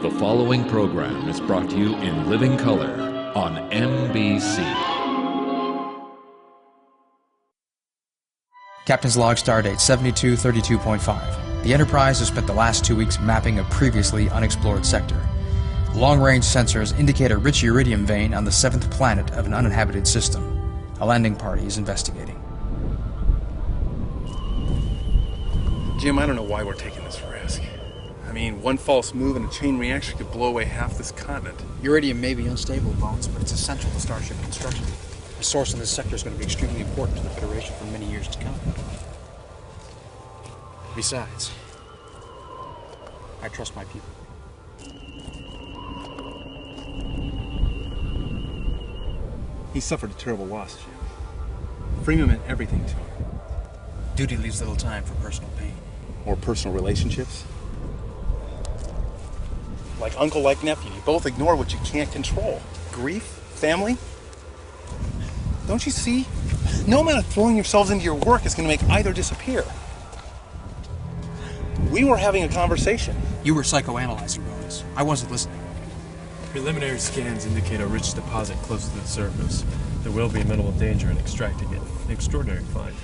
The following program is brought to you in living color on NBC. Captain's log stardate 7232.5. The Enterprise has spent the last 2 weeks mapping a previously unexplored sector. Long-range sensors indicate a rich iridium vein on the 7th planet of an uninhabited system. A landing party is investigating. Jim, I don't know why we're taking this risk. I mean, one false move and a chain reaction could blow away half this continent. Iridium may be unstable, Bones, but it's essential to Starship construction. A source in this sector is going to be extremely important to the Federation for many years to come. Besides, I trust my people. He suffered a terrible loss, Jim. Freeman meant everything to him. Duty leaves little time for personal pain. Or personal relationships. Like uncle, like nephew. You both ignore what you can't control. Grief, family. Don't you see? No amount of throwing yourselves into your work is going to make either disappear. We were having a conversation. You were psychoanalyzing, Bones. I wasn't listening. Preliminary scans indicate a rich deposit close to the surface. There will be minimal danger in extracting it. An extraordinary find.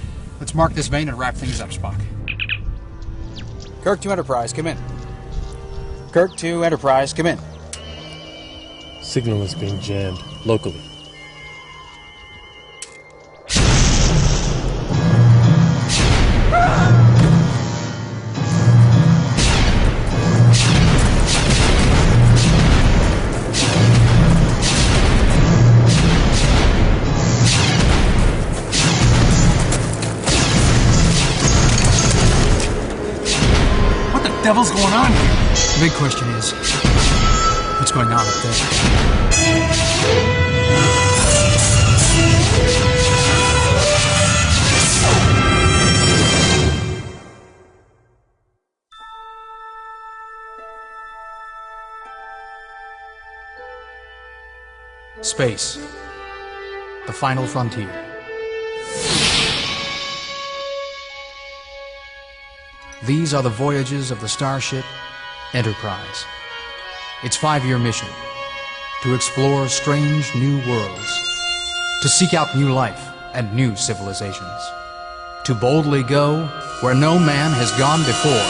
Let's mark this vein and wrap things up, Spock. Kirk to Enterprise, come in. Kirk to Enterprise, come in. Signal is being jammed locally. What the devil's going on here? The big question is, what's going on up there? Space, the final frontier. These are the voyages of the Starship Enterprise. Its 5-year mission: to explore strange new worlds, to seek out new life and new civilizations, to boldly go where no man has gone before.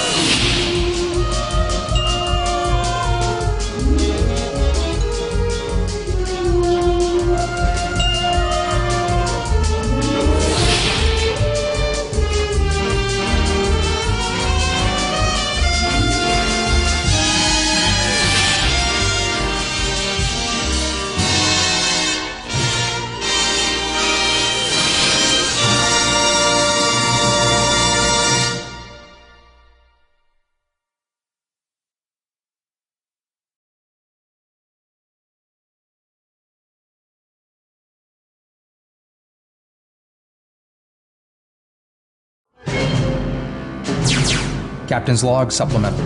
Captain's log supplemental.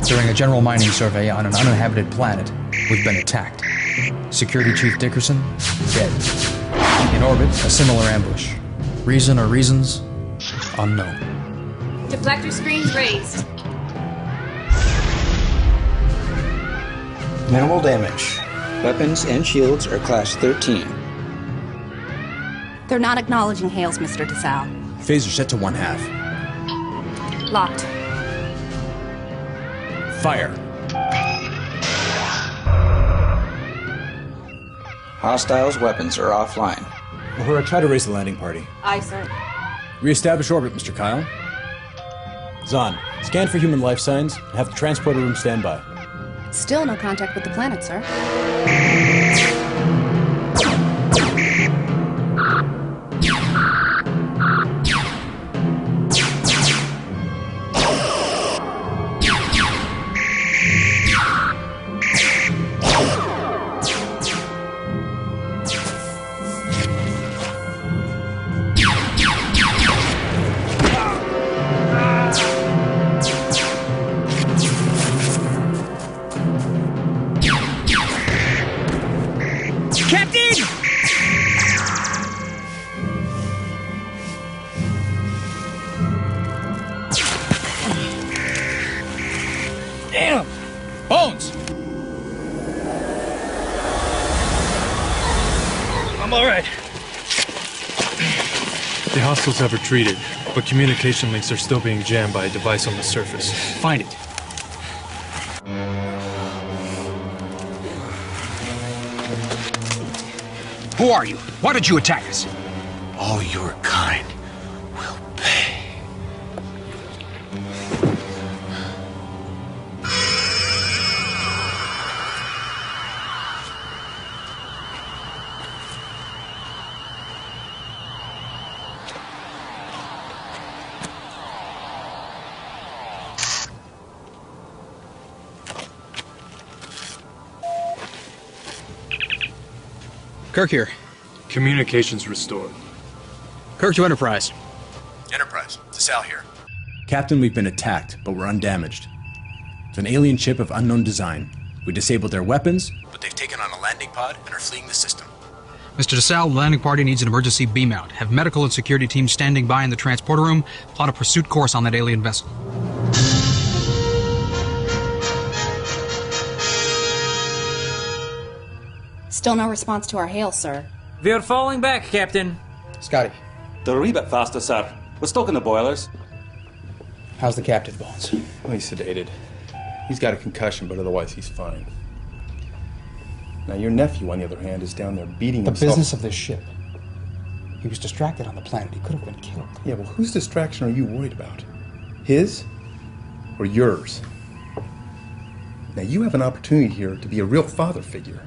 During a general mining survey on an uninhabited planet, we've been attacked. Security Chief Dickerson, dead. In orbit, a similar ambush. Reason or reasons, unknown. Deflector screens raised. Minimal damage. Weapons and shields are Class 13. They're not acknowledging hails, Mr. DeSalle. Phaser set to 1/2. Locked. Fire. Hostiles' weapons are offline. Uhura, try to raise the landing party. Aye, sir. Re-establish orbit, Mr. Kyle. Zahn, scan for human life signs and have the transporter room stand by. Still no contact with the planet, sir. Damn! Bones! Hostiles have retreated, but communication links are still being jammed by a device on the surface. Find it. Who are you? Why did you attack us? All your kind will pay. Kirk here. Communications restored. Kirk to Enterprise. Enterprise, DeSalle here. Captain, we've been attacked, but we're undamaged. It's an alien ship of unknown design. We disabled their weapons, but they've taken on a landing pod and are fleeing the system. Mr. DeSalle, the landing party needs an emergency beam out. Have medical and security teams standing by in the transporter room. Plot a pursuit course on that alien vessel. Still no response to our hail, sir. We're falling back, Captain. Scotty, They're a wee bit faster, sir. We're stuck in the boilers. how's the captain, Bones? Well, he's sedated. He's got a concussion, but otherwise he's fine. Now, your nephew, on the other hand, is down there beating The himself. business of this ship. He was distracted on the planet. He could have been killed. Yeah, well, whose distraction are you worried about? His or yours? Now, you have an opportunity here to be a real father figure.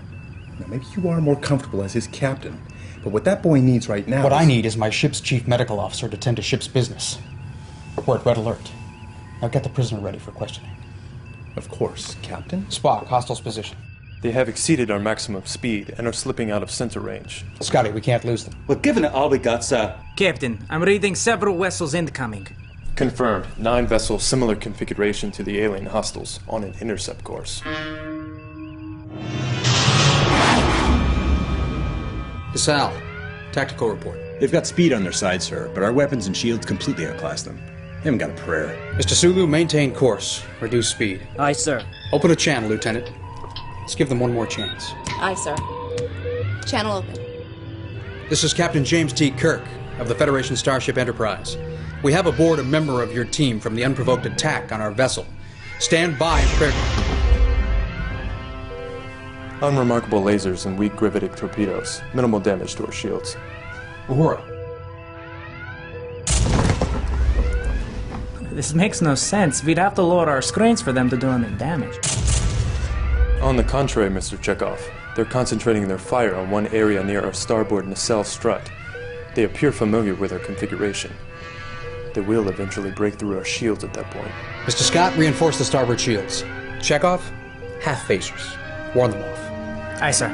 Now, maybe you are more comfortable as his captain, but what that boy needs right now What is... I need is my ship's chief medical officer to tend to ship's business. We're at red alert. Now get the prisoner ready for questioning. Of course, Captain. Spock, hostiles position. They have exceeded our maximum speed and are slipping out of center range. Scotty, we can't lose them. We're giving it all we got, sir. Captain, I'm reading several vessels incoming. Confirmed. 9 vessels, similar configuration to the alien hostiles, on an intercept course. DeSalle, tactical report. They've got speed on their side, sir, but our weapons and shields completely outclass them. They haven't got a prayer. Mr. Sulu, maintain course. Reduce speed. Aye, sir. Open a channel, Lieutenant. Let's give them one more chance. Aye, sir. Channel open. This is Captain James T. Kirk of the Federation Starship Enterprise. We have aboard a member of your team from the unprovoked attack on our vessel. Stand by and prepare... Unremarkable lasers and weak gravitic torpedoes. Minimal damage to our shields. Uhura. This makes no sense. We'd have to lower our screens for them to do any damage. On the contrary, Mr. Chekhov, they're concentrating their fire on one area near our starboard nacelle strut. They appear familiar with our configuration. They will eventually break through our shields at that point. Mr. Scott, reinforce the starboard shields. Chekhov, half phasers. Warn them off. Aye, sir.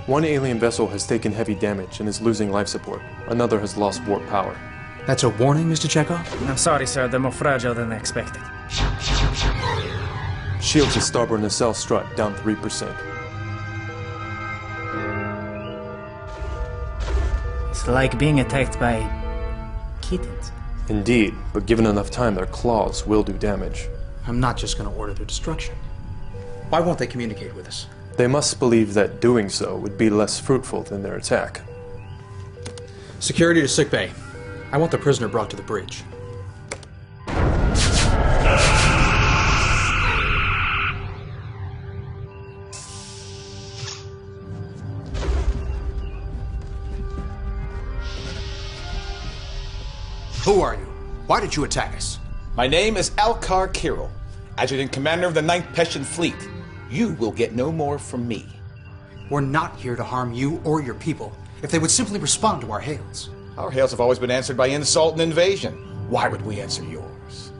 One alien vessel has taken heavy damage and is losing life support. Another has lost warp power. That's a warning, Mr. Chekhov? I'm sorry, sir. They're more fragile than I expected. Shields at starboard nacelle strut down 3%. It's like being attacked by kittens. Indeed, but given enough time, their claws will do damage. I'm not just going to order their destruction. Why won't they communicate with us? They must believe that doing so would be less fruitful than their attack. Security to sickbay. I want the prisoner brought to the bridge. Who are you? Why did you attack us? My name is Alkar Kirill, Adjutant Commander of the 9th Peshin Fleet. You will get no more from me. We're not here to harm you or your people. If they would simply respond to our hails. Our hails have always been answered by insult and invasion. Why would we answer yours?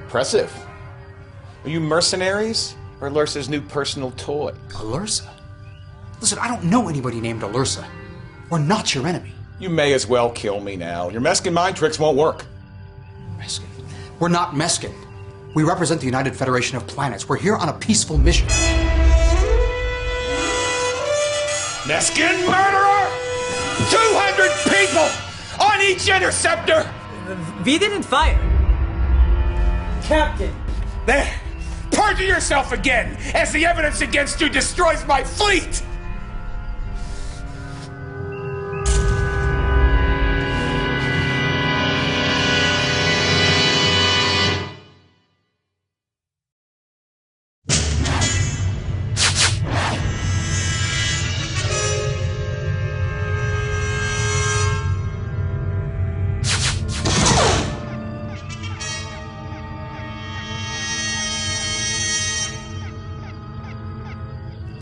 Impressive. Are you mercenaries or Lursa's new personal toy? Alursa? Listen, I don't know anybody named Alursa. We're not your enemy. You may as well kill me now. Your Meskin mind tricks won't work. Meskin? We're not Meskin. We represent the United Federation of Planets. We're here on a peaceful mission. Meskin murderer! 200 people on each interceptor! We didn't fire. Captain! There! Perjure yourself again as the evidence against you destroys my fleet!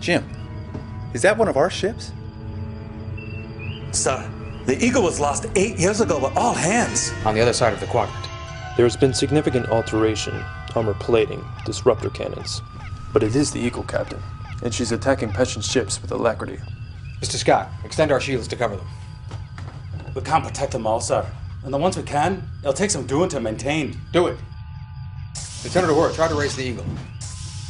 Jim, is that one of our ships? Sir, the Eagle was lost 8 years ago with all hands. On the other side of the quadrant. There has been significant alteration, armor plating, disruptor cannons. But it is the Eagle, Captain, and she's attacking Peshin's ships with alacrity. Mr. Scott, extend our shields to cover them. We can't protect them all, sir. And the ones we can, it'll take some doing to maintain. Do it. Lieutenant O'Rourke, try to raise the Eagle.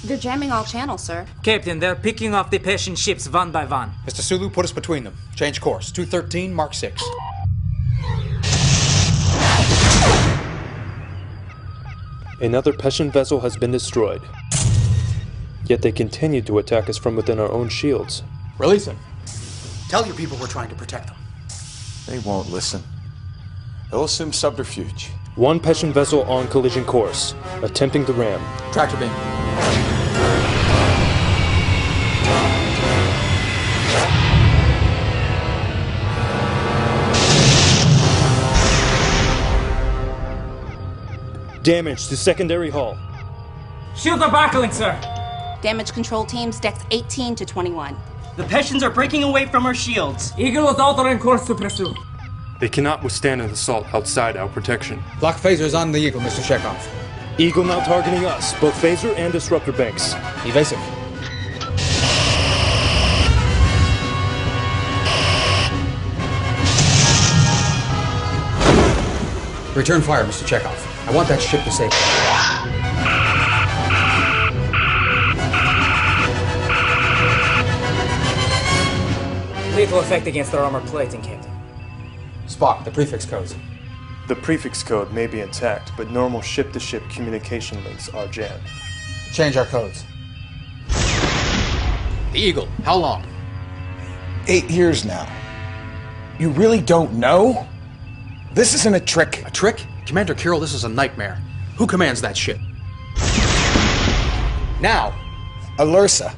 They're jamming all channels, sir. Captain, they're picking off the Peshin ships one by one. Mr. Sulu, put us between them. Change course. 213, Mark 6. Another Peshin vessel has been destroyed. Yet they continue to attack us from within our own shields. Release them. Tell your people we're trying to protect them. They won't listen. They'll assume subterfuge. One Peshin vessel on collision course, attempting to ram. Tractor beam. Damage to secondary hull. Shields are buckling, sir. Damage control teams decks 18 to 21. The Peshins are breaking away from our shields. Eagle is altering course to pursue. They cannot withstand an assault outside our protection. Lock phasers on the Eagle, Mr. Chekhov. Eagle now targeting us, both phaser and disruptor banks. Evasive. Return fire, Mr. Chekhov. I want that ship to safety. Lethal effect against their armor plating, Captain. Spock, the prefix codes. The prefix code may be intact, but normal ship-to-ship communication links are jammed. Change our codes. The Eagle, how long? 8 years now. You really don't know? This isn't a trick. A trick? Commander Kirill, this is a nightmare. Who commands that ship? Now! Alursa.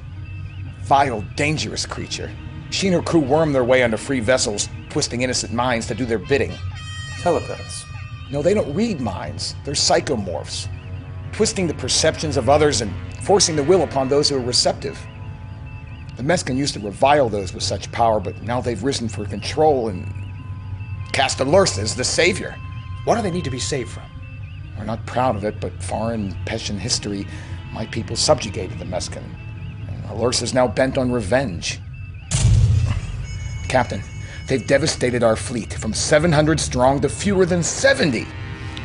Vile, dangerous creature. She and her crew worm their way onto free vessels, twisting innocent minds to do their bidding. Telepaths. No, they don't read minds. They're psychomorphs. Twisting the perceptions of others and forcing the will upon those who are receptive. The Meskin used to revile those with such power, but now they've risen for control and cast Alursa as the savior. What do they need to be saved from? We're not proud of it, but far in Peshin history, my people subjugated the Meskin. And Alursa's now bent on revenge. Captain, they've devastated our fleet from 700 strong to fewer than 70.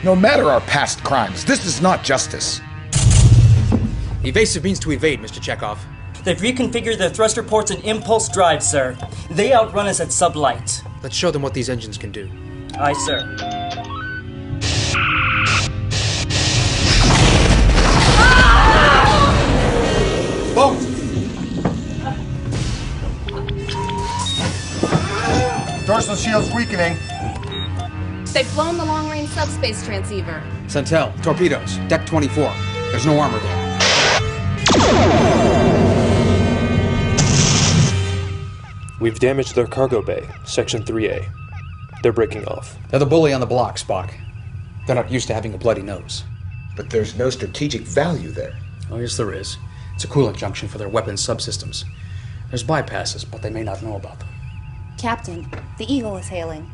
No matter our past crimes, this is not justice. Evasive means to evade, Mr. Chekhov. They've reconfigured their thruster ports and impulse drives, sir. They outrun us at sublight. Let's show them what these engines can do. Aye, sir. Boat! Dorsal shield's weakening. They've blown the long-range subspace transceiver. Centel, torpedoes, deck 24. There's no armor there. We've damaged their cargo bay, Section 3A. They're breaking off. They're the bully on the block, Spock. They're not used to having a bloody nose. But there's no strategic value there. Oh, yes, there is. It's a coolant junction for their weapons subsystems. There's bypasses, but they may not know about them. Captain, the Eagle is hailing.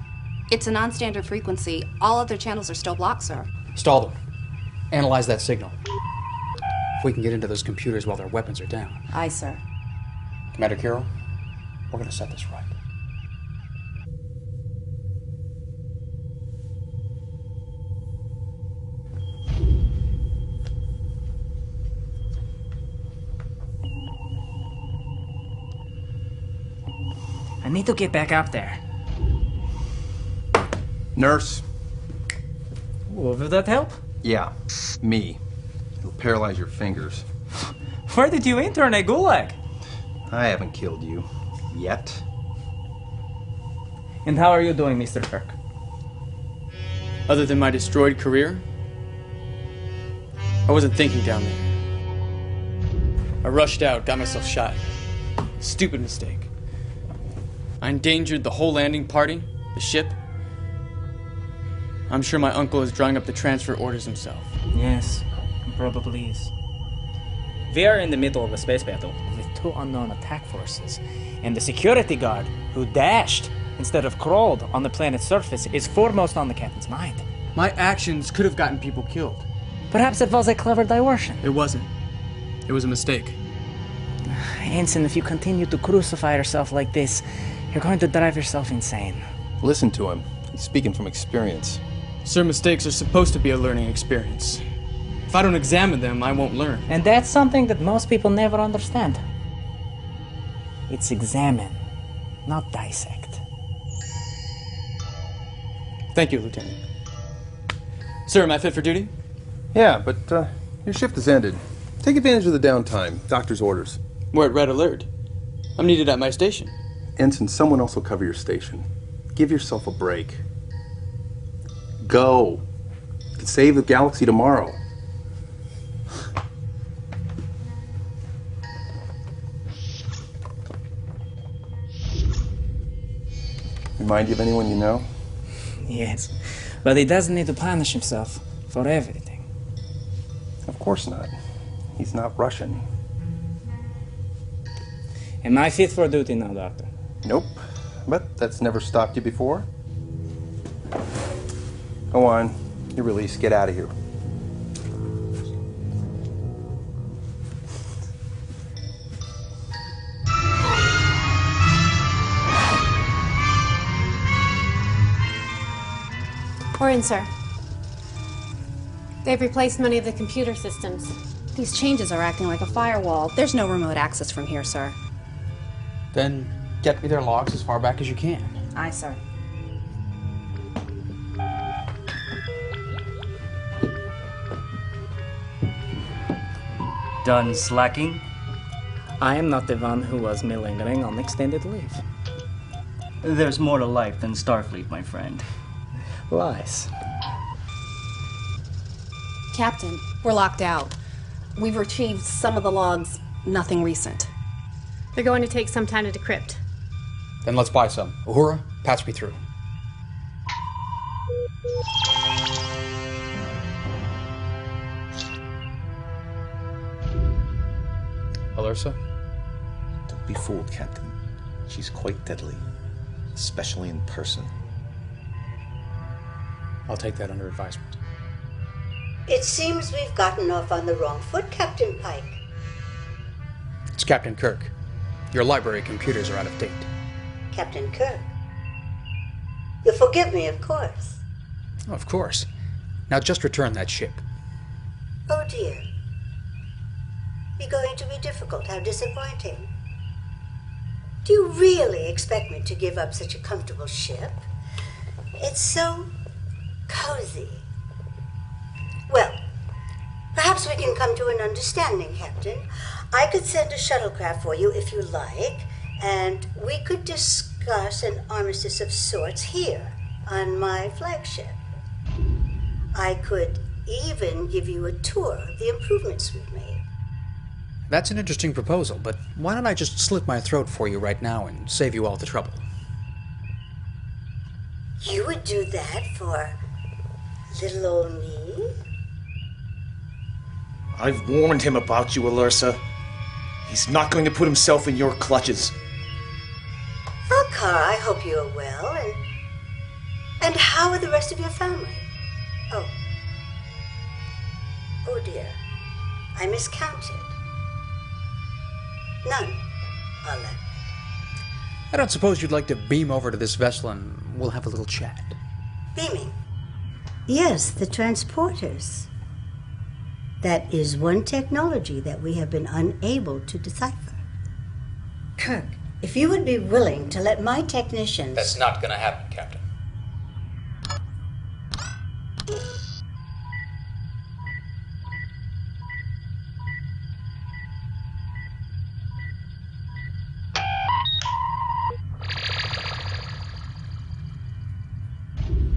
It's a non-standard frequency. All other channels are still blocked, sir. Stall them. Analyze that signal. If we can get into those computers while their weapons are down. Aye, sir. Commander Kirill, we're going to set this right. I need to get back up there. Nurse. Will that help? Yeah, me. It'll paralyze your fingers. Where did you intern a gulag? I haven't killed you. Yet. And how are you doing, Mr. Kirk? Other than my destroyed career, I wasn't thinking down there. I rushed out, got myself shot. Stupid mistake. I endangered the whole landing party, the ship. I'm sure my uncle is drawing up the transfer orders himself. Yes, probably is. We are in the middle of a space battle with two unknown attack forces. And the security guard, who dashed instead of crawled on the planet's surface, is foremost on the captain's mind. My actions could have gotten people killed. Perhaps it was a clever diversion. It wasn't. It was a mistake. Ensign, if you continue to crucify yourself like this, you're going to drive yourself insane. Listen to him. He's speaking from experience. Sir, mistakes are supposed to be a learning experience. If I don't examine them, I won't learn. And that's something that most people never understand. It's examine, not dissect. Thank you, Lieutenant. Sir, am I fit for duty? Yeah, but your shift has ended. Take advantage of the downtime. Doctor's orders. We're at red alert. I'm needed at my station. Ensign, someone else will cover your station. Give yourself a break. Go. You can save the galaxy tomorrow. Remind you of anyone you know? Yes, but he doesn't need to punish himself for everything. Of course not. He's not Russian. Am I fit for duty now, Doctor? Nope. But that's never stopped you before. Go on. You're released. Get out of here. We're in, sir. They've replaced many of the computer systems. These changes are acting like a firewall. There's no remote access from here, sir. Then get me their logs as far back as you can. Aye, sir. Done slacking? I am not the one who was malingering on extended leave. There's more to life than Starfleet, my friend. Lies. Captain, we're locked out. We've retrieved some of the logs, nothing recent. They're going to take some time to decrypt. Then let's buy some. Uhura, patch me through. Alyssa? Don't be fooled, Captain. She's quite deadly, especially in person. I'll take that under advisement. It seems we've gotten off on the wrong foot, Captain Pike. It's Captain Kirk. Your library computers are out of date. Captain Kirk. You'll forgive me, of course. Oh, of course. Now just return that ship. Oh dear. You're going to be difficult. How disappointing. Do you really expect me to give up such a comfortable ship? It's so cozy. Well, perhaps we can come to an understanding, Captain. I could send a shuttlecraft for you if you like, and we could discuss an armistice of sorts here on my flagship. I could even give you a tour of the improvements we've made. That's an interesting proposal, but why don't I just slit my throat for you right now and save you all the trouble? You would do that for little old me? I've warned him about you, Alyssa. He's not going to put himself in your clutches. Valkar, I hope you are well, and how are the rest of your family? Oh dear, I miscounted. None, I'll let. I don't suppose you'd like to beam over to this vessel and we'll have a little chat. Beaming? Yes, the transporters. That is one technology that we have been unable to decipher. Kirk, if you would be willing to let my technicians... That's not gonna happen, Captain.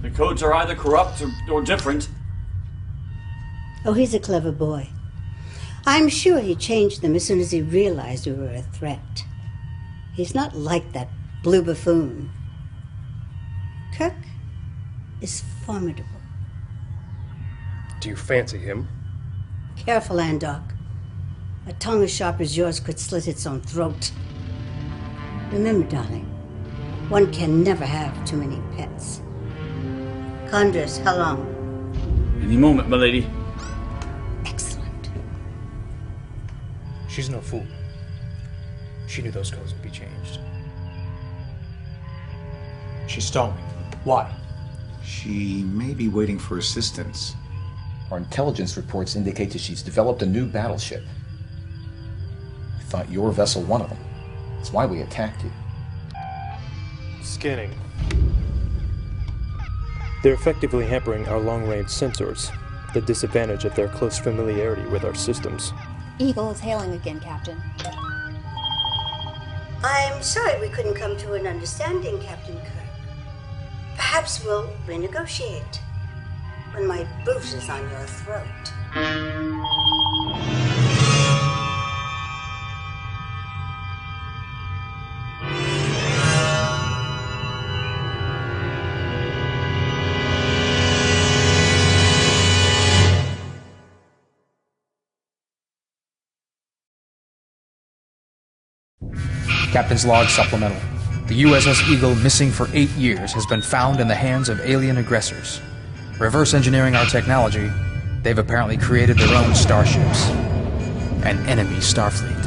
The codes are either corrupt or different. Oh, he's a clever boy. I'm sure he changed them as soon as he realized we were a threat. He's not like that blue buffoon. Kirk is formidable. Do you fancy him? Careful, Andok. A tongue as sharp as yours could slit its own throat. Remember, darling, one can never have too many pets. Condris, how long? Any moment, my lady. Excellent. She's no fool. She knew those codes would be changed. She's stalling. Why? She may be waiting for assistance. Our intelligence reports indicate that she's developed a new battleship. I thought your vessel one of them. That's why we attacked you. Scanning. They're effectively hampering our long-range sensors, the disadvantage of their close familiarity with our systems. Eagle is hailing again, Captain. I'm sorry we couldn't come to an understanding, Captain Kirk. Perhaps we'll renegotiate when my boot is on your throat. Captain's log supplemental. The USS Eagle, missing for 8 years, has been found in the hands of alien aggressors. Reverse engineering our technology, they've apparently created their own starships. An enemy Starfleet.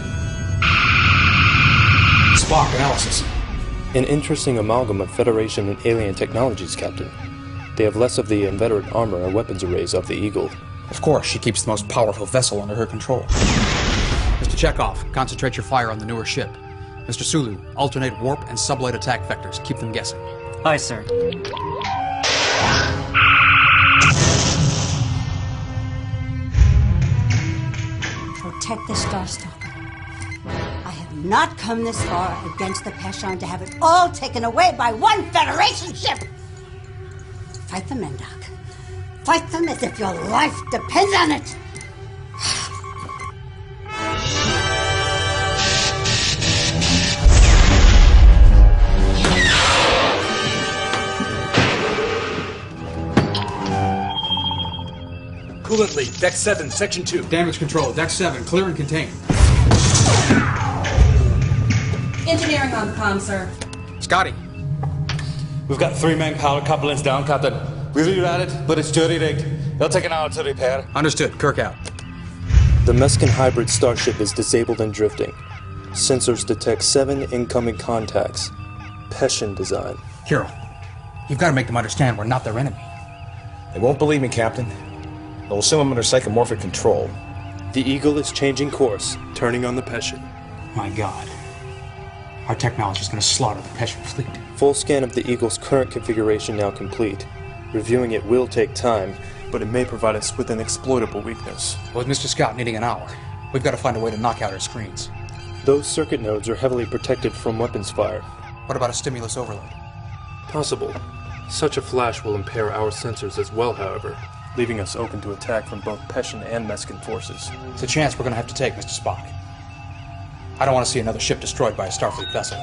Spock, analysis. An interesting amalgam of Federation and alien technologies, Captain. They have less of the inveterate armor and weapons arrays of the Eagle. Of course, she keeps the most powerful vessel under her control. Mr. Chekhov, concentrate your fire on the newer ship. Mr. Sulu, alternate warp and sublight attack vectors. Keep them guessing. Aye, sir. Protect the Starstalker. I have not come this far against the Peshon to have it all taken away by one Federation ship! Fight them, Mendoc. Fight them as if your life depends on it! Coolant leak, Deck 7, Section 2. Damage control, Deck 7, clear and contain. Engineering on the comm, sir. Scotty. We've got 3 main power couplings down, Captain. We rerouted, but it's dirty rigged. It'll take an hour to repair. Understood. Kirk out. The Meskin hybrid starship is disabled and drifting. Sensors detect 7 incoming contacts. Peshin design. Kirill, you've got to make them understand we're not their enemy. They won't believe me, Captain. They'll assume I'm under psychomorphic control. The Eagle is changing course, turning on the Peshin. My God. Our technology is going to slaughter the Peshin fleet. Full scan of the Eagle's current configuration now complete. Reviewing it will take time, but it may provide us with an exploitable weakness. With Mr. Scott needing an hour, we've got to find a way to knock out our screens. Those circuit nodes are heavily protected from weapons fire. What about a stimulus overload? Possible. Such a flash will impair our sensors as well, however, leaving us open to attack from both Peshin and Meskin forces. It's a chance we're going to have to take, Mr. Spock. I don't want to see another ship destroyed by a Starfleet vessel.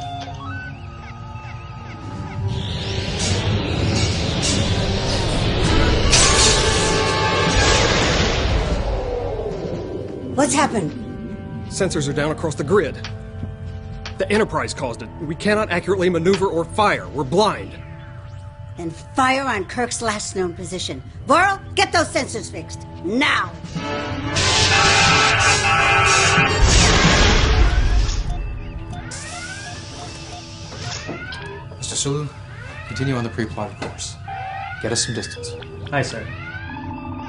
What's happened? Sensors are down across the grid. The Enterprise caused it. We cannot accurately maneuver or fire. We're blind. Then fire on Kirk's last known position. Voral, get those sensors fixed. Now! Mr. Sulu, continue on the pre-plotted course. Get us some distance. Aye, sir.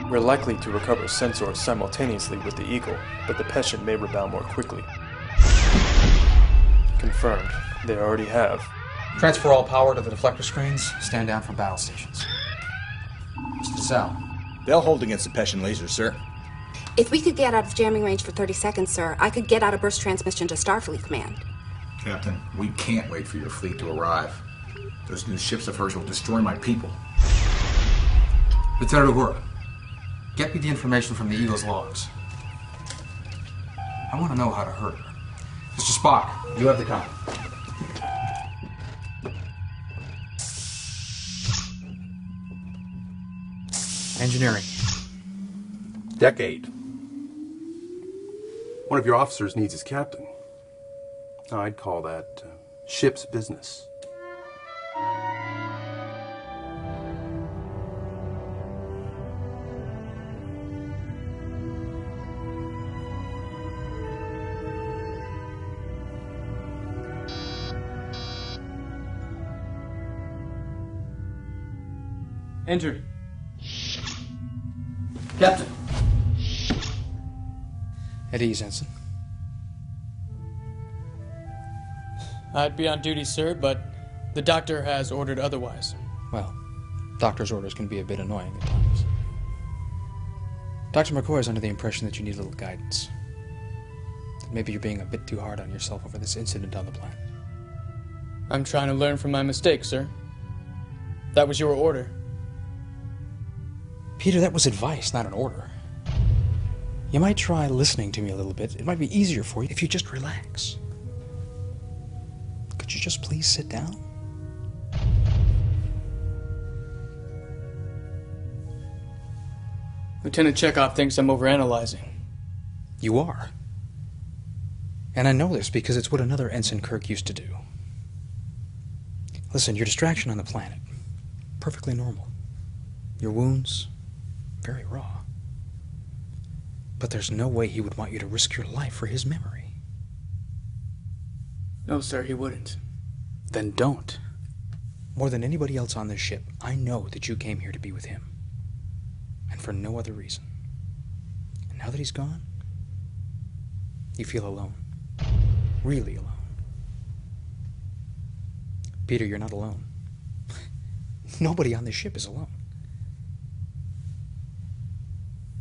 We're likely to recover sensors simultaneously with the Eagle, but the Peshin may rebound more quickly. Confirmed. They already have. Transfer all power to the deflector screens. Stand down from battle stations. Mr. Sal. They'll hold against the Peshin lasers, sir. If we could get out of jamming range for 30 seconds, sir, I could get out a burst transmission to Starfleet Command. Captain, we can't wait for your fleet to arrive. Those new ships of hers will destroy my people. Lieutenant Uhura, get me the information from the Eagle's logs. I want to know how to hurt her. Mr. Spock, you have the comm. Engineering. Decade. One of your officers needs his captain. I'd call that ship's business. Enter. Captain. At ease, Ensign. I'd be on duty, sir, but the doctor has ordered otherwise. Well, doctor's orders can be a bit annoying at times. Dr. McCoy is under the impression that you need a little guidance. That maybe you're being a bit too hard on yourself over this incident on the planet. I'm trying to learn from my mistakes, sir. That was your order. Peter, that was advice, not an order. You might try listening to me a little bit. It might be easier for you if you just relax. Could you just please sit down? Lieutenant Chekhov thinks I'm overanalyzing. You are. And I know this because it's what another Ensign Kirk used to do. Listen, your distraction on the planet, perfectly normal. Your wounds, very raw. But there's no way he would want you to risk your life for his memory. No, sir, he wouldn't. Then don't. More than anybody else on this ship, I know that you came here to be with him. And for no other reason. And now that he's gone, you feel alone. Really alone. Peter, you're not alone. Nobody on this ship is alone.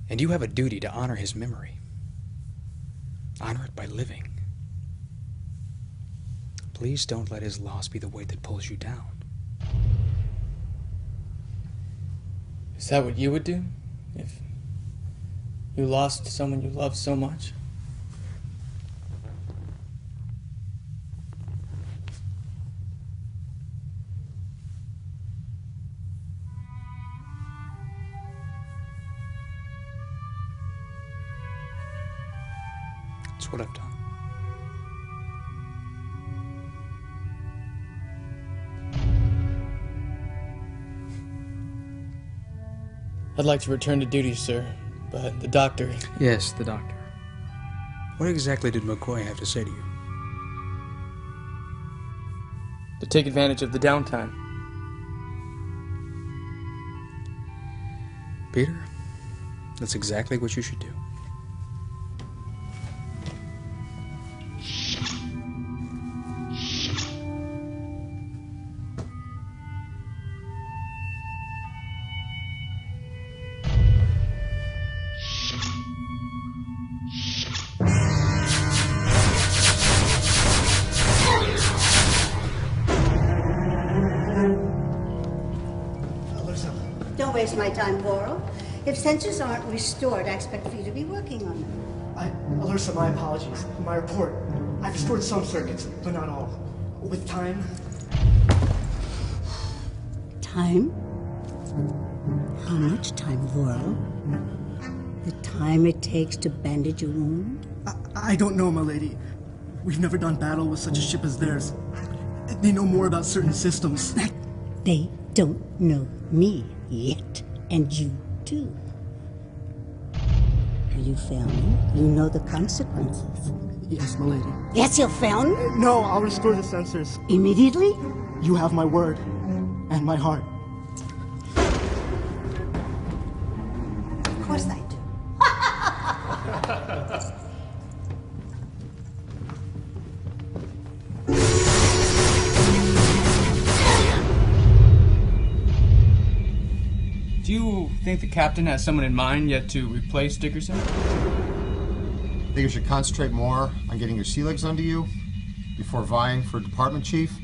And you have a duty to honor his memory. Honor it by living. Please don't let his loss be the weight that pulls you down. Is that what you would do? If you lost someone you loved so much? That's what I've done. I'd like to return to duty, sir, but the doctor... Yes, the doctor. What exactly did McCoy have to say to you? To take advantage of the downtime. Peter, that's exactly what you should do. Don't waste my time, Laurel. If sensors aren't restored, I expect for you to be working on them. Alyssa, my apologies. My report. I've restored some circuits, but not all. With time... Time? How much time, Laurel? The time it takes to bandage a wound? I don't know, my lady. We've never done battle with such a ship as theirs. They know more about certain systems. They don't know me yet, and you do. You fail me, you know the consequences. Yes, my lady. Yes, you'll fail me? No, I'll restore the sensors. Immediately? You have my word, and my heart. Of course I do. Do you think the captain has someone in mind yet to replace Dickerson? Think you should concentrate more on getting your sea legs under you before vying for department chief?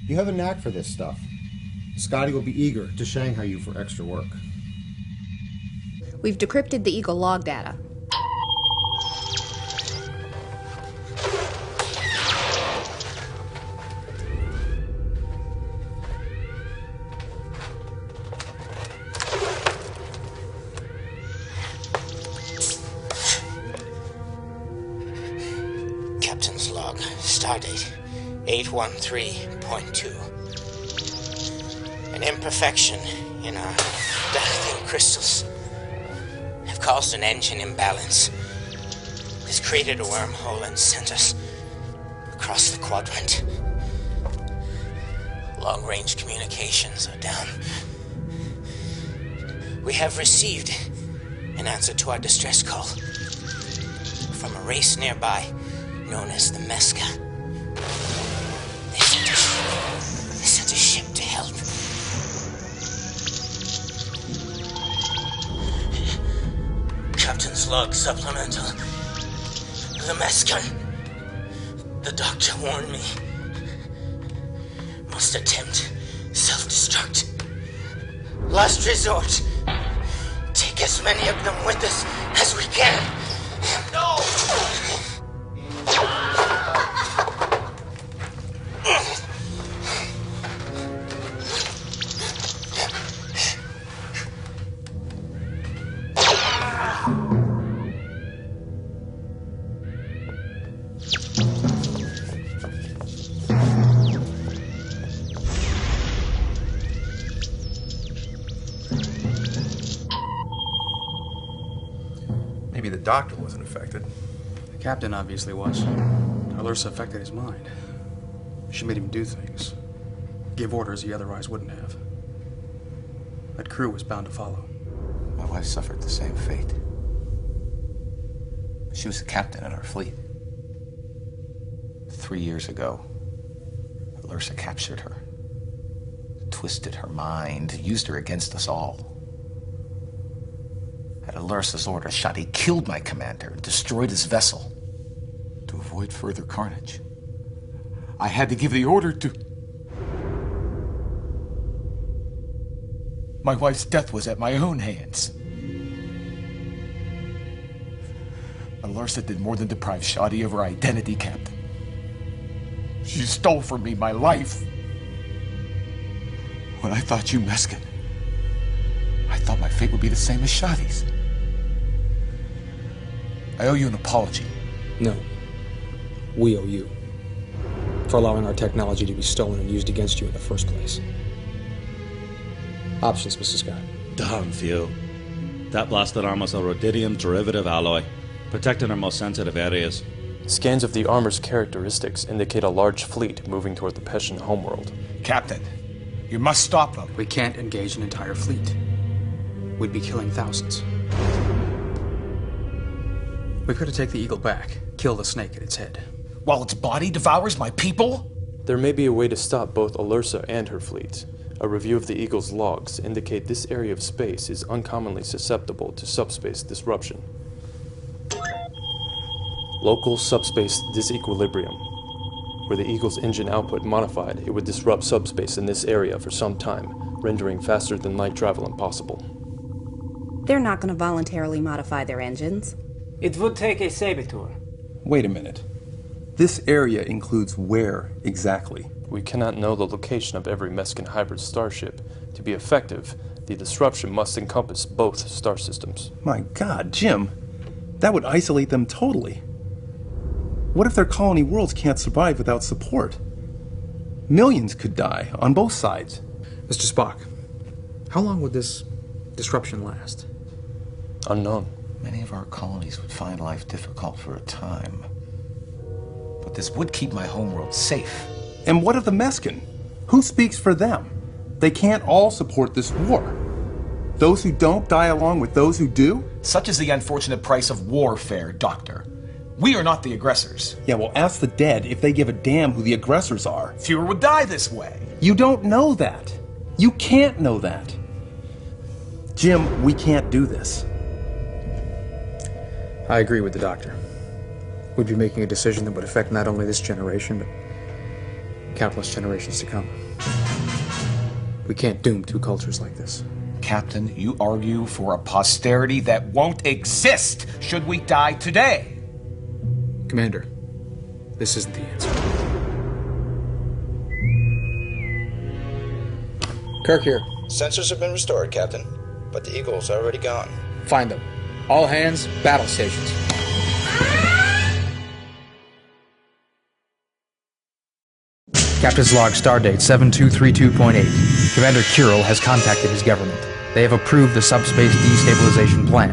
You have a knack for this stuff. Scotty will be eager to Shanghai you for extra work. We've decrypted the Eagle log data. Stardate 813.2. An imperfection in our dilating crystals have caused an engine imbalance. It's created a wormhole and sent us across the quadrant. Long-range communications are down. We have received an answer to our distress call from a race nearby known as the Mesca. They sent a ship to help. Captain's log supplemental. The Mesca. The doctor warned me. Must attempt self-destruct. Last resort. Take as many of them with us as we can. No! Maybe the doctor wasn't affected. The captain obviously was. Alersa affected his mind. She made him do things. Give orders he otherwise wouldn't have. That crew was bound to follow. My wife suffered the same fate. She was the captain in our fleet. 3 years ago, Alersa captured her, twisted her mind, used her against us all. At Alersa's order, Shadi killed my commander and destroyed his vessel. To avoid further carnage, I had to give the order to... My wife's death was at my own hands. Alersa did more than deprive Shadi of her identity, Captain. She stole from me my life. When I thought you Mescan, I thought my fate would be the same as Shadi's. I owe you an apology. No. We owe you. For allowing our technology to be stolen and used against you in the first place. Options, Mr. Scott. Damn few. That blasted armor's a rudidium derivative alloy, protecting our most sensitive areas. Scans of the armor's characteristics indicate a large fleet moving toward the Peshan homeworld. Captain, you must stop them. We can't engage an entire fleet. We'd be killing thousands. We've got to take the Eagle back, kill the snake at its head. While its body devours my people? There may be a way to stop both Alersa and her fleet. A review of the Eagle's logs indicate this area of space is uncommonly susceptible to subspace disruption. Local subspace disequilibrium. Were the Eagle's engine output modified, it would disrupt subspace in this area for some time, rendering faster than light travel impossible. They're not going to voluntarily modify their engines. It would take a saboteur. Wait a minute. This area includes where exactly? We cannot know the location of every Mescan hybrid starship. To be effective, the disruption must encompass both star systems. My God, Jim, that would isolate them totally. What if their colony worlds can't survive without support? Millions could die on both sides. Mr. Spock, how long would this disruption last? Unknown. Many of our colonies would find life difficult for a time. But this would keep my homeworld safe. And what of the Mescan? Who speaks for them? They can't all support this war. Those who don't die along with those who do? Such is the unfortunate price of warfare, Doctor. We are not the aggressors. Yeah, well, ask the dead if they give a damn who the aggressors are. Fewer would die this way. You don't know that. You can't know that. Jim, we can't do this. I agree with the doctor. We'd be making a decision that would affect not only this generation, but countless generations to come. We can't doom two cultures like this. Captain, you argue for a posterity that won't exist should we die today. Commander, this isn't the answer. Kirk here. Sensors have been restored, Captain, but the Eagle's already gone. Find them. All hands, battle stations. Captain's log stardate 7232.8. Commander Kuril has contacted his government. They have approved the subspace destabilization plan.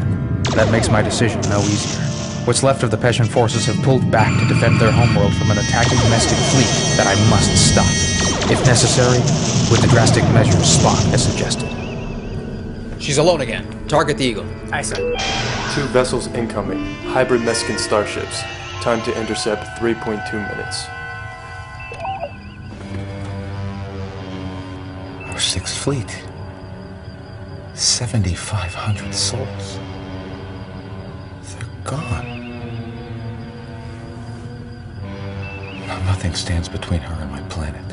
That makes my decision no easier. What's left of the Peshan forces have pulled back to defend their homeworld from an attacking domestic fleet that I must stop. If necessary, with the drastic measures Spock has suggested. She's alone again. Target the Eagle. Aye, sir. 2 vessels incoming. Hybrid Meskin starships. Time to intercept 3.2 minutes. Our 6th Fleet. 7,500 souls. They're gone. Now nothing stands between her and my planet.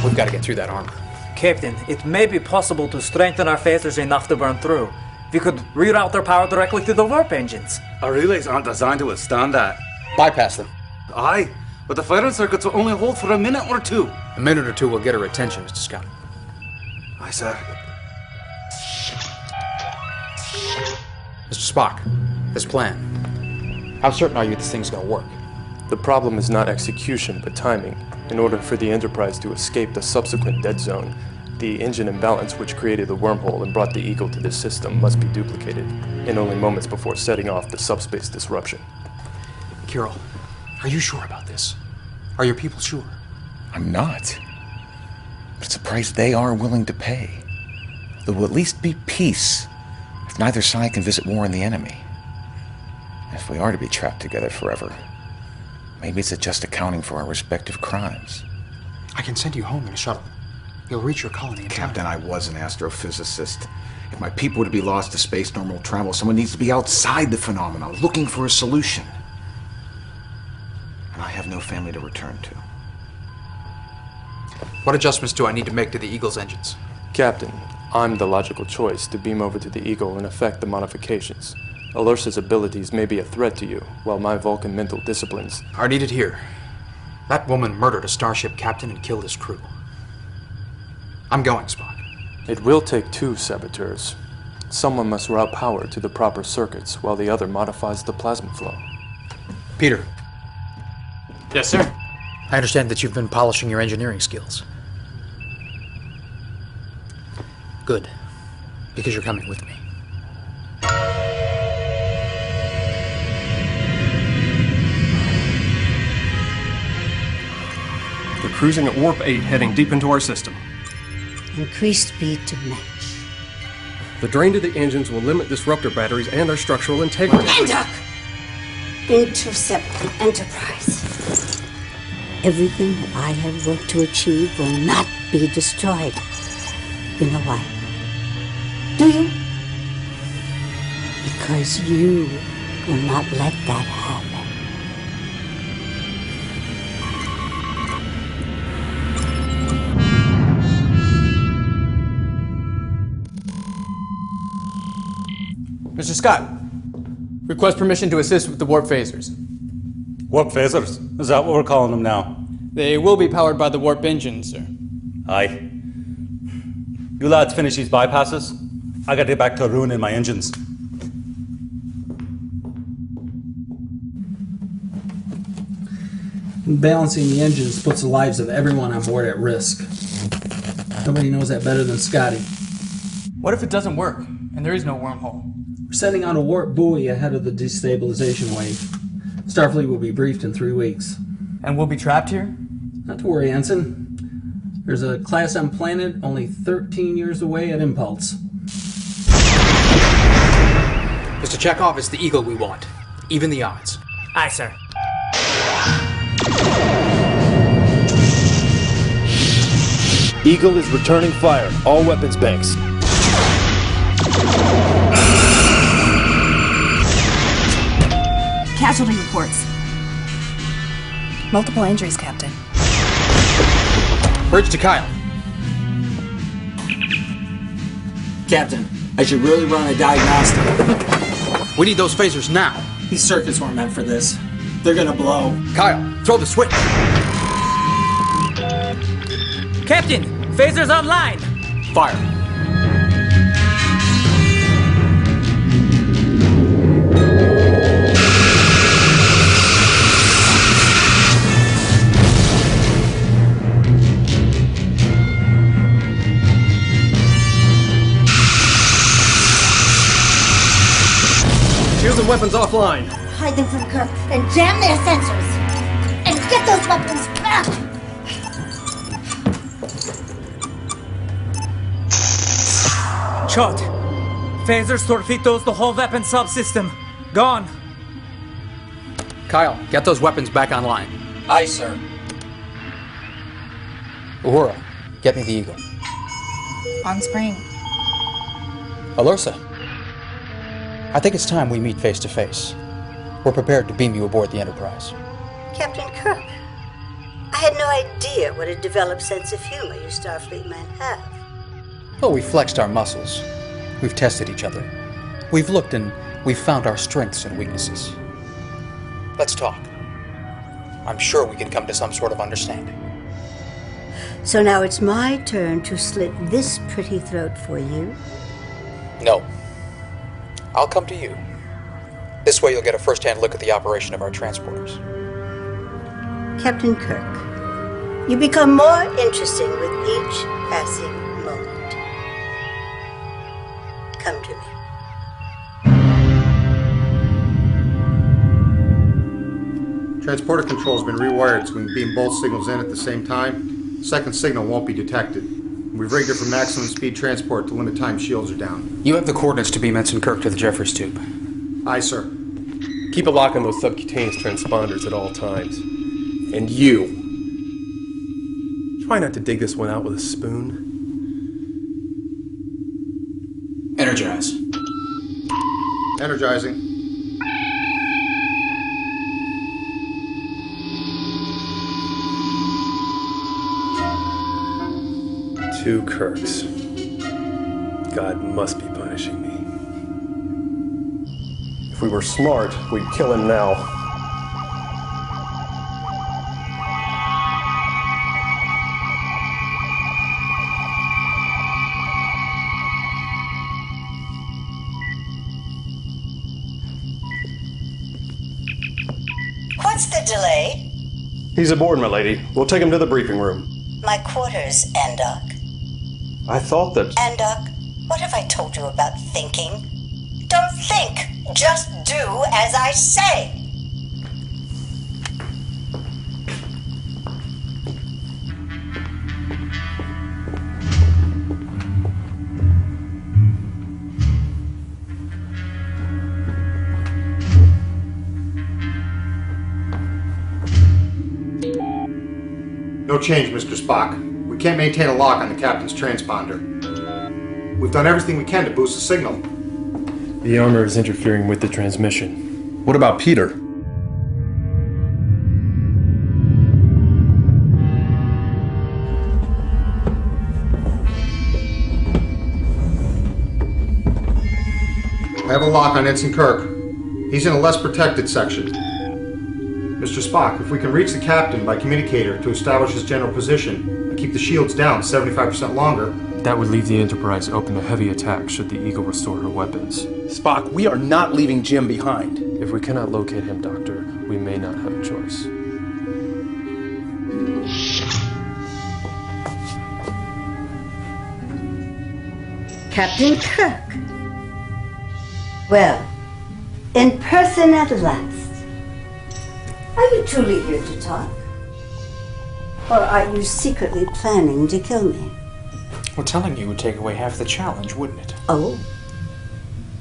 We've got to get through that armor. Captain, it may be possible to strengthen our phasers enough to burn through. We could reroute their power directly to the warp engines. Our relays aren't designed to withstand that. Bypass them. Aye, but the firing circuits will only hold for a minute or two. A minute or two will get her attention, Mr. Scott. Aye, sir. Mr. Spock, this plan. How certain are you this thing's gonna work? The problem is not execution, but timing. In order for the Enterprise to escape the subsequent dead zone, the engine imbalance which created the wormhole and brought the Eagle to this system must be duplicated, in only moments before setting off the subspace disruption. Kuril, are you sure about this? Are your people sure? I'm not. But it's a price they are willing to pay. There will at least be peace if neither side can visit war on the enemy. If we are to be trapped together forever, maybe it's just accounting for our respective crimes. I can send you home in a shuttle. You'll reach your colony in Captain, I was an astrophysicist. If my people were to be lost to space normal travel, someone needs to be outside the phenomena, looking for a solution. And I have no family to return to. What adjustments do I need to make to the Eagle's engines? Captain, I'm the logical choice to beam over to the Eagle and effect the modifications. Alursa's abilities may be a threat to you, while my Vulcan mental disciplines are needed here. That woman murdered a starship captain and killed his crew. I'm going, Spock. It will take 2 saboteurs. Someone must route power to the proper circuits, while the other modifies the plasma flow. Peter. Yes, sir. I understand that you've been polishing your engineering skills. Good. Because you're coming with me. They're cruising at warp 8, heading deep into our system. Increase speed to match. The drain to the engines will limit disruptor batteries and our structural integrity. Enter! Intercept the Enterprise. Everything that I have worked to achieve will not be destroyed. You know why? Do you? Because you will not let that happen. Mr. Scott, request permission to assist with the warp phasers. Warp phasers? Is that what we're calling them now? They will be powered by the warp engines, sir. Aye. You lads finish these bypasses. I gotta get back to ruining my engines. Balancing the engines puts the lives of everyone on board at risk. Nobody knows that better than Scotty. What if it doesn't work, and there is no wormhole? We're sending out a warp buoy ahead of the destabilization wave. Starfleet will be briefed in 3 weeks. And we'll be trapped here? Not to worry, Ensign. There's a Class M planet only 13 years away at Impulse. Mr. Chekhov, it's the Eagle we want. Even the odds. Aye, sir. Eagle is returning fire. All weapons banks. Casualty reports. Multiple injuries, Captain. Bridge to Kyle. Captain, I should really run a diagnostic. We need those phasers now. These circuits weren't meant for this. They're gonna blow. Kyle, throw the switch. Captain, phasers online. Fire. Shields and weapons offline. Hide them from Kirk and jam their sensors. And get those weapons back! Shot. Phasers, torpedoes, the whole weapon subsystem. Gone. Kyle, get those weapons back online. Aye, sir. Uhura, get me the Eagle. On screen. Alursa, I think it's time we meet face to face. We're prepared to beam you aboard the Enterprise. Captain Kirk, I had no idea what a developed sense of humor you Starfleet men have. Well, we flexed our muscles. We've tested each other. We've looked and we've found our strengths and weaknesses. Let's talk. I'm sure we can come to some sort of understanding. So now it's my turn to slit this pretty throat for you. No. I'll come to you. This way you'll get a first-hand look at the operation of our transporters. Captain Kirk, you become more interesting with each passing moment. Come to me. Transporter control has been rewired so we can beam both signals in at the same time. The second signal won't be detected. We've rigged it for maximum speed transport to limit time shields are down. You have the coordinates to beam Ensign Kirk to the Jeffries tube. Aye, sir. Keep a lock on those subcutaneous transponders at all times. And you. Try not to dig this one out with a spoon. Energize. Energizing. Two Kirks. God must be punishing me. If we were smart, we'd kill him now. What's the delay? He's aboard, my lady. We'll take him to the briefing room. My quarters, Andok. I thought that... Andok, what have I told you about thinking? Don't think, just do as I say. No change, Mr. Spock. We can't maintain a lock on the captain's transponder. We've done everything we can to boost the signal. The armor is interfering with the transmission. What about Peter? I have a lock on Ensign Kirk. He's in a less protected section. Mr. Spock, if we can reach the captain by communicator to establish his general position and keep the shields down 75% longer... That would leave the Enterprise open to heavy attack should the Eagle restore her weapons. Spock, we are not leaving Jim behind. If we cannot locate him, Doctor, we may not have a choice. Captain Kirk. Well, in person at last. Are you truly here to talk? Or are you secretly planning to kill me? Well, telling you would take away half the challenge, wouldn't it? Oh,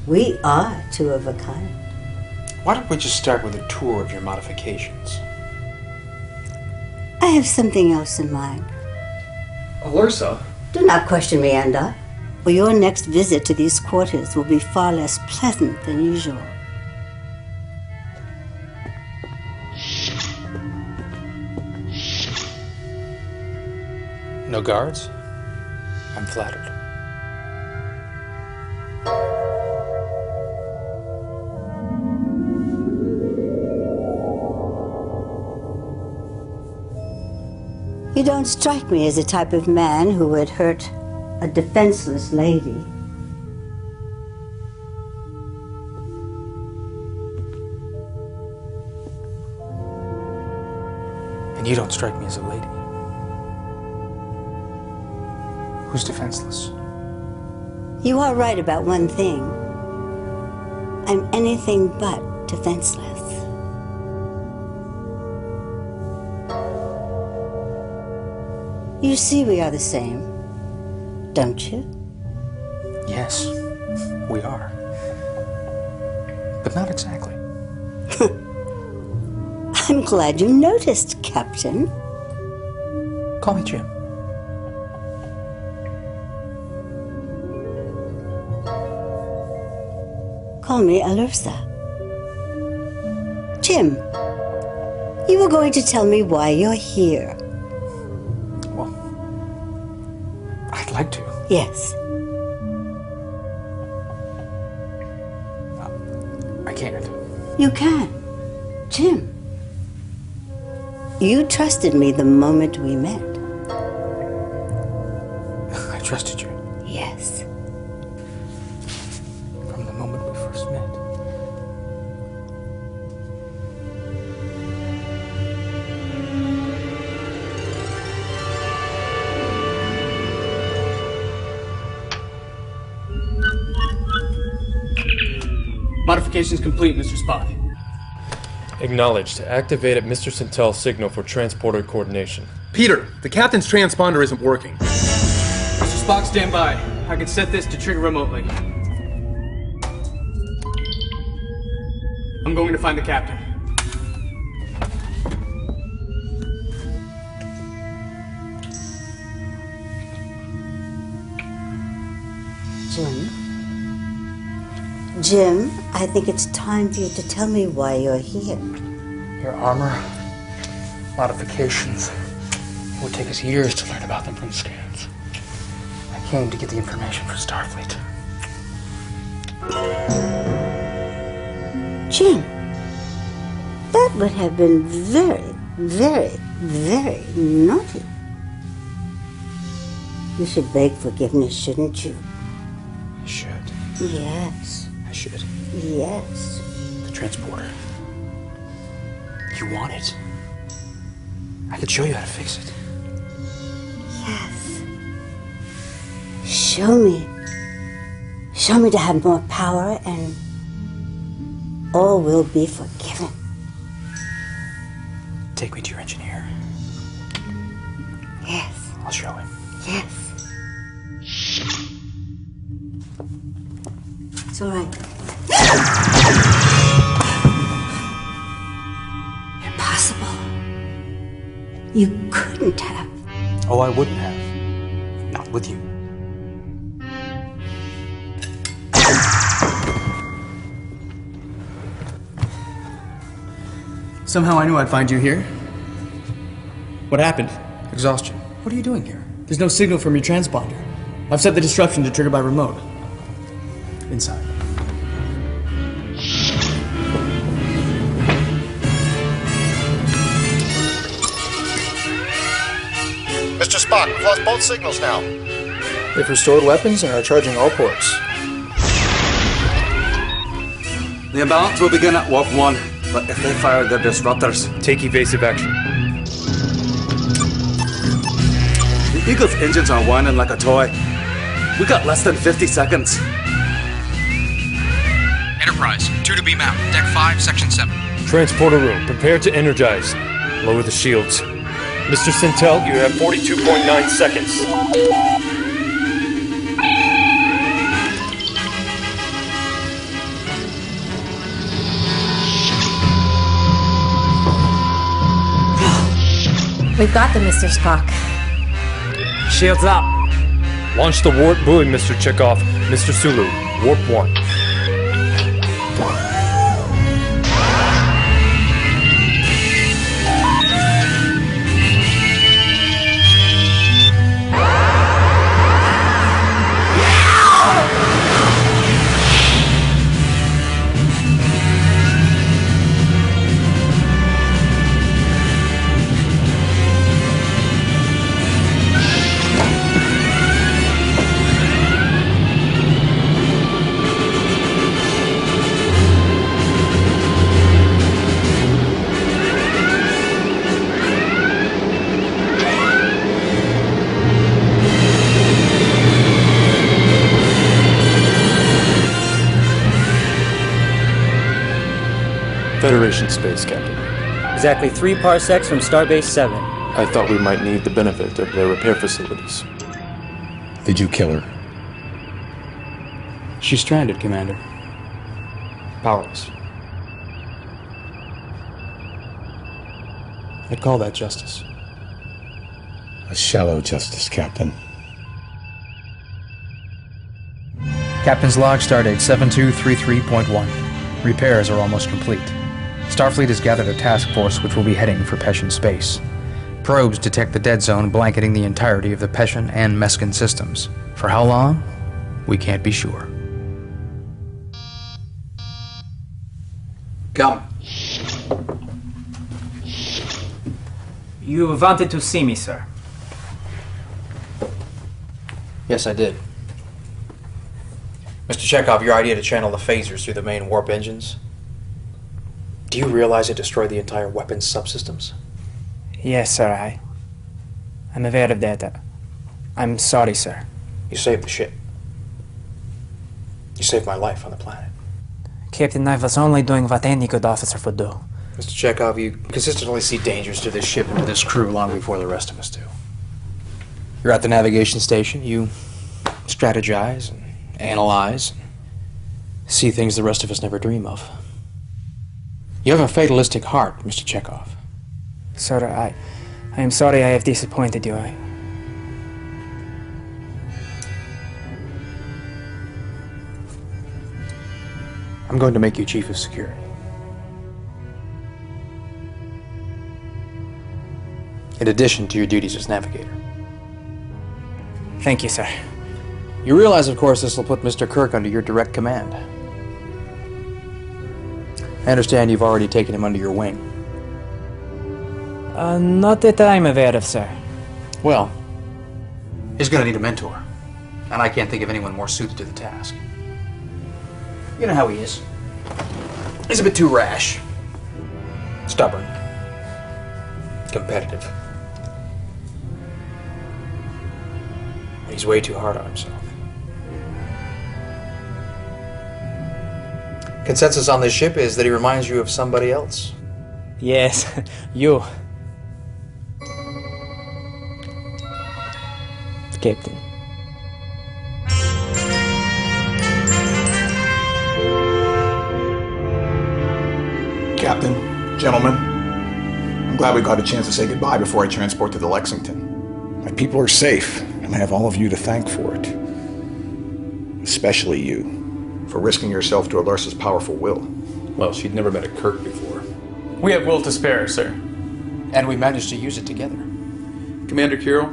we are two of a kind. Why don't we just start with a tour of your modifications? I have something else in mind. Alursa? Do not question me, Andor, or your next visit to these quarters will be far less pleasant than usual. No guards? I'm flattered. You don't strike me as the type of man who would hurt a defenseless lady. And you don't strike me as a lady. Who's defenseless? You are right about one thing. I'm anything but defenseless. You see we are the same, don't you? Yes, we are. But not exactly. I'm glad you noticed, Captain. Call me Jim. Call me Alursa. Jim, you were going to tell me why you're here. Well, I'd like to. Yes. I can't. You can. Jim. You trusted me the moment we met. I trusted you. Yes. From the moment we first met. Modifications complete, Mr. Spock. Acknowledged. Activated Mr. Sintel's signal for transporter coordination. Peter, the captain's transponder isn't working. Mr. Spock, stand by. I can set this to trigger remotely. I'm going to find the captain. Jim, I think it's time for you to tell me why you're here. Your armor, modifications. It would take us years to learn about them from scans. I came to get the information for Starfleet. Jim, that would have been very, very, very naughty. You should beg forgiveness, shouldn't you? I should. Yes. I should. Yes. The transporter. You want it. I could show you how to fix it. Yes. Show me. Show me to have more power and all will be forgiven. Take me to your engineer. Yes. I'll show him. Yes. It's all right. Impossible. You couldn't have. Oh, I wouldn't have. Not with you. Somehow I knew I'd find you here. What happened? Exhaustion. What are you doing here? There's no signal from your transponder. I've set the disruption to trigger by remote. Inside. Mr. Spock, we've lost both signals now. They've restored weapons and are charging all ports. The imbalance will begin at warp 1, but if they fire their disruptors... Take evasive action. The Eagle's engines are whining like a toy. We got less than 50 seconds. Enterprise, 2 to beam out. Deck 5, Section 7. Transporter room, prepare to energize. Lower the shields. Mr. Sintel, you have 42.9 seconds. We've got them, Mr. Spock. Shields up. Launch the warp buoy, Mr. Chekhov. Mr. Sulu, warp 1. Federation space, Captain. Exactly 3 parsecs from Starbase 7. I thought we might need the benefit of their repair facilities. Did you kill her? She's stranded, Commander. Powerless. I'd call that justice. A shallow justice, Captain. Captain's log, stardate 7233.1. Repairs are almost complete. Starfleet has gathered a task force which will be heading for Peshin space. Probes detect the dead zone blanketing the entirety of the Peshin and Meskin systems. For how long? We can't be sure. Come. You wanted to see me, sir. Yes, I did. Mr. Chekhov, your idea to channel the phasers through the main warp engines, do you realize it destroyed the entire weapons subsystems? Yes, sir, I'm aware of that. I'm sorry, sir. You saved the ship. You saved my life on the planet. Captain, I was only doing what any good officer would do. Mr. Chekhov, you consistently see dangers to this ship and to this crew long before the rest of us do. You're at the navigation station, you strategize and analyze and see things the rest of us never dream of. You have a fatalistic heart, Mr. Chekhov. Sir, I am sorry I have disappointed you. I'm going to make you Chief of Security. In addition to your duties as navigator. Thank you, sir. You realize, of course, this will put Mr. Kirk under your direct command. I understand you've already taken him under your wing. Not that I'm aware of, sir. Well, he's going to need a mentor. And I can't think of anyone more suited to the task. You know how he is. He's a bit too rash. Stubborn. Competitive. He's way too hard on himself. Consensus on this ship is that he reminds you of somebody else. Yes, you. Captain. Captain, gentlemen, I'm glad we got a chance to say goodbye before I transport to the Lexington. My people are safe, and I have all of you to thank for it. Especially you, for risking yourself to Alarsa's powerful will. Well, she'd never met a Kirk before. We have will to spare, sir. And we managed to use it together. Commander Kirill,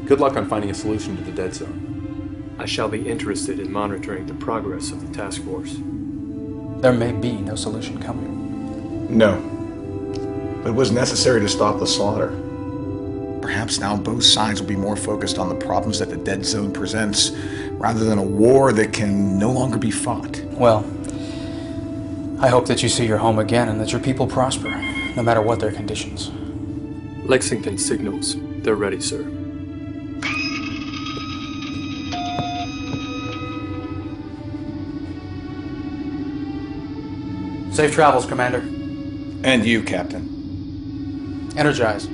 good luck on finding a solution to the dead zone. I shall be interested in monitoring the progress of the task force. There may be no solution coming. No. But it was necessary to stop the slaughter. Perhaps now both sides will be more focused on the problems that the dead zone presents, rather than a war that can no longer be fought. Well, I hope that you see your home again and that your people prosper, no matter what their conditions. Lexington signals. They're ready, sir. Safe travels, Commander. And you, Captain. Energize.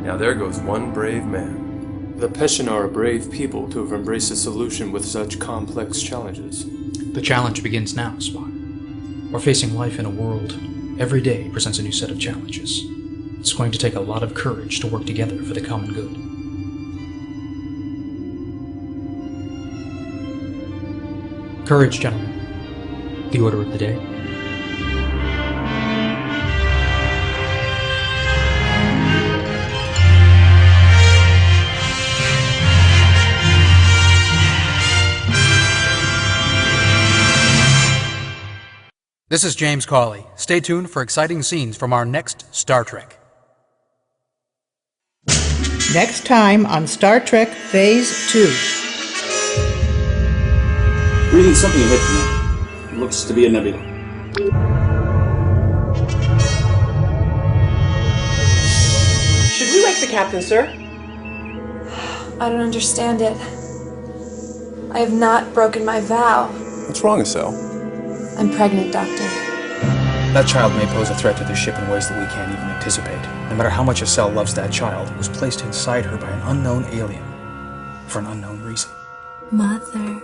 Now there goes one brave man. The Peshin are a brave people to have embraced a solution with such complex challenges. The challenge begins now, Spock. We're facing life in a world. Every day presents a new set of challenges. It's going to take a lot of courage to work together for the common good. Courage, gentlemen. The order of the day. This is James Cawley. Stay tuned for exciting scenes from our next Star Trek. Next time on Star Trek Phase 2. Reading something ahead from them. Looks to be a nebula. Should we wake the Captain, sir? I don't understand it. I have not broken my vow. What's wrong, Estelle? I'm pregnant, Doctor. That child may pose a threat to the ship in ways that we can't even anticipate. No matter how much Estelle loves that child, it was placed inside her by an unknown alien. For an unknown reason. Mother.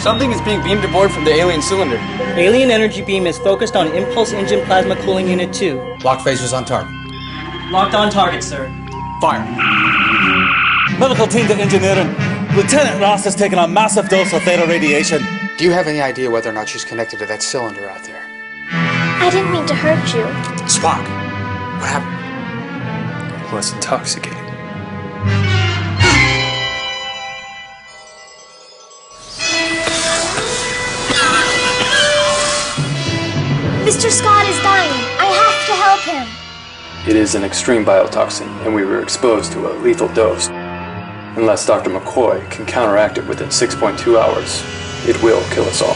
Something is being beamed aboard from the alien cylinder. Alien energy beam is focused on Impulse Engine Plasma Cooling Unit 2. Lock phasers on target. Locked on target, sir. Fire. Medical team to engineering. Lieutenant Ross has taken a massive dose of theta radiation. Do you have any idea whether or not she's connected to that cylinder out there? I didn't mean to hurt you. Spock, what happened? It was intoxicating. Mr. Scott is dying. I have to help him. It is an extreme biotoxin, and we were exposed to a lethal dose. Unless Dr. McCoy can counteract it within 6.2 hours, it will kill us all.